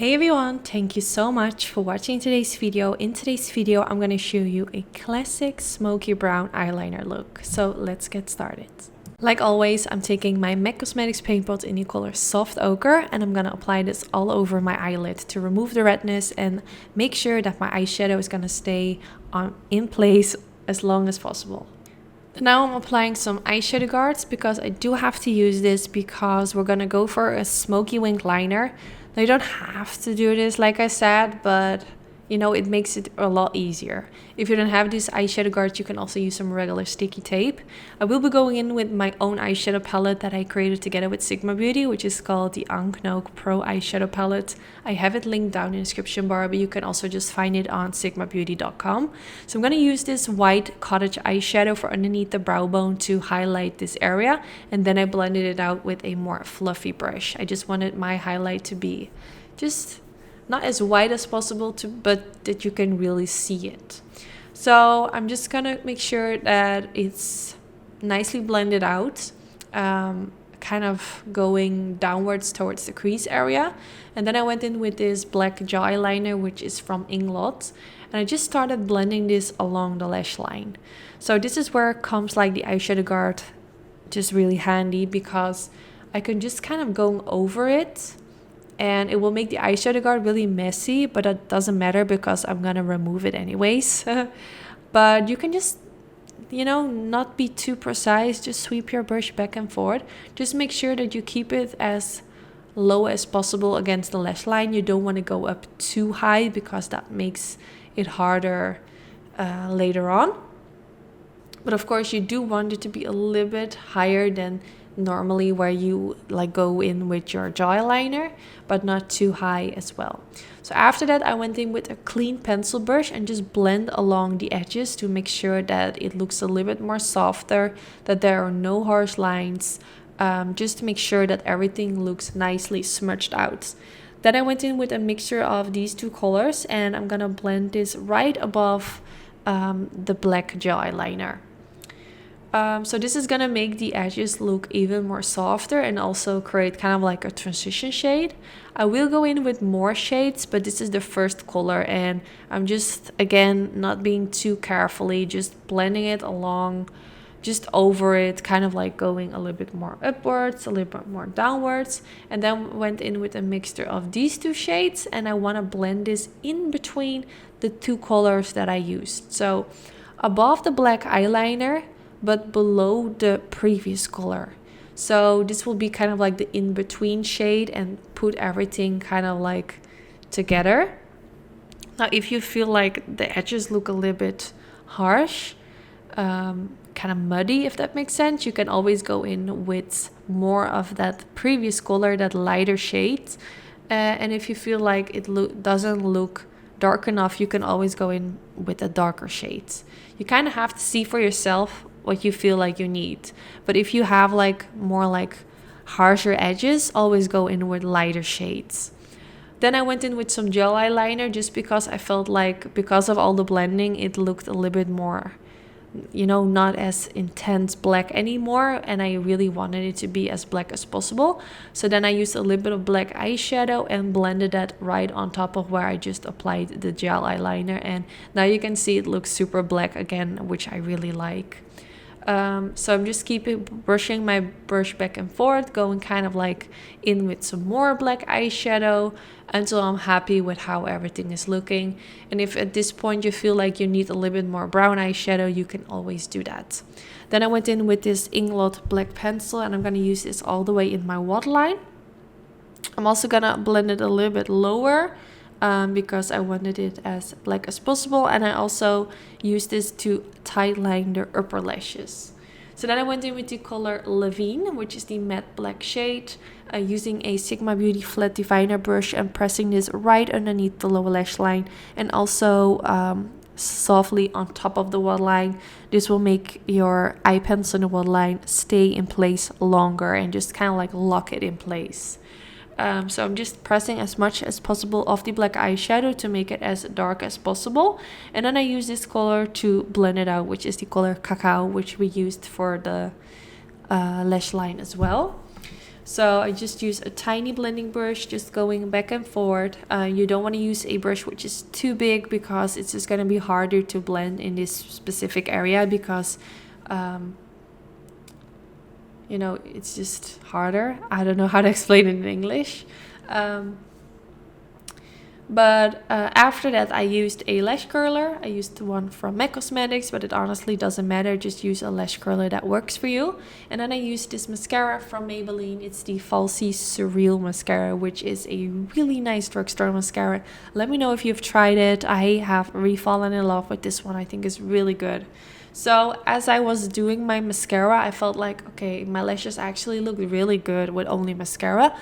Hey everyone, thank you so much for watching today's video. In today's video, I'm going to show you a classic smoky brown eyeliner look. So let's get started. Like always, I'm taking my MAC Cosmetics paint pot in the color Soft Ochre and I'm going to apply this all over my eyelid to remove the redness and make sure that my eyeshadow is going to stay in place as long as possible. Now I'm applying some eyeshadow guards because I do have to use this because we're going to go for a smoky winged liner. Now you don't have to do this like I said, but you know, it makes it a lot easier. If you don't have this eyeshadow guard, you can also use some regular sticky tape. I will be going in with my own eyeshadow palette that I created together with Sigma Beauty, which is called the Knook Pro Eyeshadow Palette. I have it linked down in the description bar, but you can also just find it on sigmabeauty.com. So I'm going to use this white cottage eyeshadow for underneath the brow bone to highlight this area. And then I blended it out with a more fluffy brush. I just wanted my highlight to be just not as wide as possible, but that you can really see it. So I'm just gonna make sure that it's nicely blended out, kind of going downwards towards the crease area. And then I went in with this black jaw eyeliner, which is from Inglot, and I just started blending this along the lash line. So this is where comes like the eyeshadow guard just really handy, because I can just kind of go over it and it will make the eyeshadow guard really messy, but it doesn't matter because I'm gonna remove it anyways. But you can just, you know, not be too precise, just sweep your brush back and forth. Just make sure that you keep it as low as possible against the lash line. You don't want to go up too high because that makes it harder later on. But of course you do want it to be a little bit higher than normally where you like go in with your jaw eyeliner, but not too high as well. So after that I went in with a clean pencil brush and just blend along the edges to make sure that it looks a little bit more softer, that there are no harsh lines, just to make sure that everything looks nicely smudged out. Then I went in with a mixture of these two colors and I'm gonna blend this right above the black jaw eyeliner. So this is gonna make the edges look even more softer and also create kind of like a transition shade. I will go in with more shades, but this is the first color and I'm just, again, not being too carefully, just blending it along, just over it, kind of like going a little bit more upwards, a little bit more downwards, and then went in with a mixture of these two shades and I want to blend this in between the two colors that I used. So above the black eyeliner, but below the previous color. So this will be kind of like the in-between shade and put everything kind of like together. Now if you feel like the edges look a little bit harsh, kind of muddy, if that makes sense, you can always go in with more of that previous color, that lighter shade. And if you feel like it doesn't look dark enough, you can always go in with a darker shade. You kind of have to see for yourself what you feel like you need. But if you have like more like harsher edges, always go in with lighter shades. Then I went in with some gel eyeliner just because I felt like because of all the blending, it looked a little bit more, you know, not as intense black anymore, and I really wanted it to be as black as possible. So then I used a little bit of black eyeshadow and blended that right on top of where I just applied the gel eyeliner, and now you can see it looks super black again, which I really like. So I'm just brushing my brush back and forth, going kind of like in with some more black eyeshadow until I'm happy with how everything is looking. And if at this point you feel like you need a little bit more brown eyeshadow, you can always do that. Then I went in with this Inglot black pencil and I'm going to use this all the way in my waterline. I'm also going to blend it a little bit lower, because I wanted it as black as possible, and I also used this to tightline the upper lashes. So then I went in with the color Levine, which is the matte black shade, using a Sigma Beauty flat definer brush and pressing this right underneath the lower lash line and also softly on top of the waterline. This will make your eye pencil in the waterline stay in place longer and just kind of like lock it in place. So I'm just pressing as much as possible of the black eyeshadow to make it as dark as possible. And then I use this color to blend it out, which is the color Cacao, which we used for the lash line as well. So I just use a tiny blending brush, just going back and forth. You don't want to use a brush which is too big, because it's just going to be harder to blend in this specific area, because you know, it's just harder. I don't know how to explain it in English. But after that, I used a lash curler. I used the one from MAC Cosmetics, but it honestly doesn't matter. Just use a lash curler that works for you. And then I used this mascara from Maybelline. It's the Falsies Surreal Mascara, which is a really nice drugstore mascara. Let me know if you've tried it. I have re-fallen in love with this one. I think it's really good. So as I was doing my mascara, I felt like, okay, my lashes actually look really good with only mascara.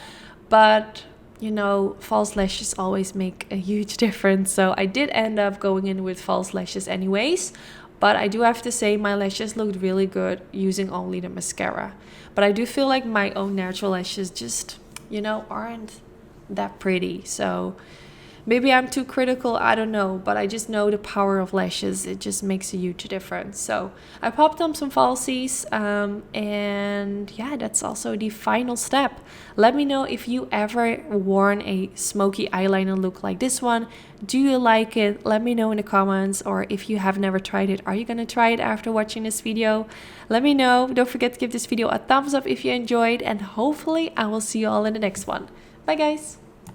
But you know, false lashes always make a huge difference. So I did end up going in with false lashes anyways. But I do have to say my lashes looked really good using only the mascara. But I do feel like my own natural lashes just, you know, aren't that pretty. So maybe I'm too critical, I don't know, but I just know the power of lashes. It just makes a huge difference. So I popped on some falsies, and yeah, that's also the final step. Let me know if you ever worn a smoky eyeliner look like this one. Do you like it? Let me know in the comments. Or if you have never tried it, are you gonna try it after watching this video? Let me know. Don't forget to give this video a thumbs up if you enjoyed, and hopefully I will see you all in the next one. Bye guys!